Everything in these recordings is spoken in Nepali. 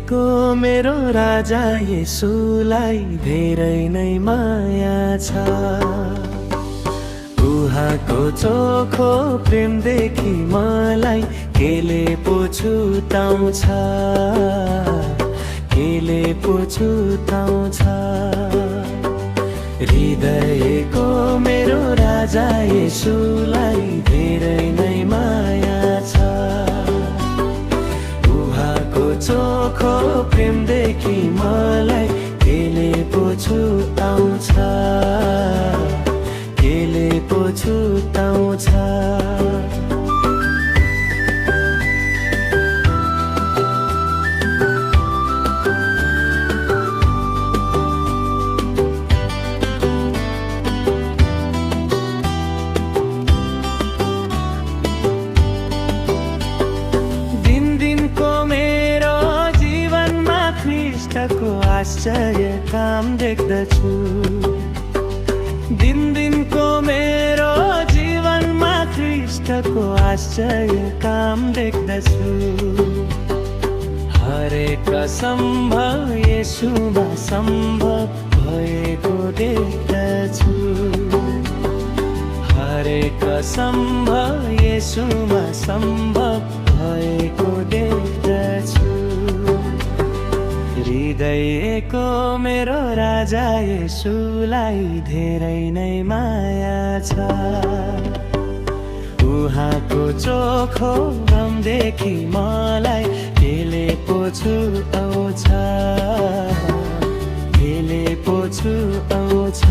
हृदयको मेरो राजा येशूलाई धेरै नै माया छ। उहाँको चोखो प्रेमदेखि मलाई केले पो छुटाउँछ, केले पो छुटाउँछ। हृदयको मेरो राजा येशूलाई धेरै नै माया छ। उहाँको चोखो प्रेमदेखि मलाई केले पो छुटाउँछ, केले पो छुटाउँछ। ख्रीष्टको आश्चर्य काम देख्दछु। दिनको मेरो जीवनमा ख्रीष्टको आश्चर्य काम देख्दछु। हरेक सम्भव येशूमा सम्भव भएको देख्दछु। हरेक सम्भव येशूमा सम्भव भएको देख्दछु। हृदयको मेरो राजा येशूलाई धेरै नै माया छ। उहाँको चोखो प्रेमदेखि मलाई केले पो छुटाउँछ, केले पो छुटाउँछ।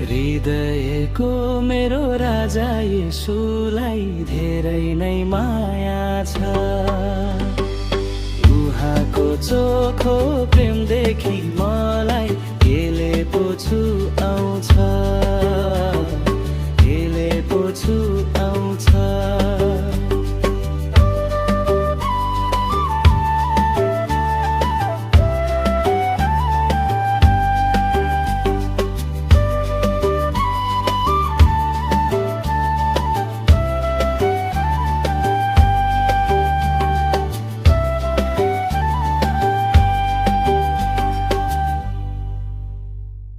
हृदयको मेरो राजा येशूलाई धेरै नै माया छ। उहाँको चोखो प्रेमदेखि मलाई केले पो छु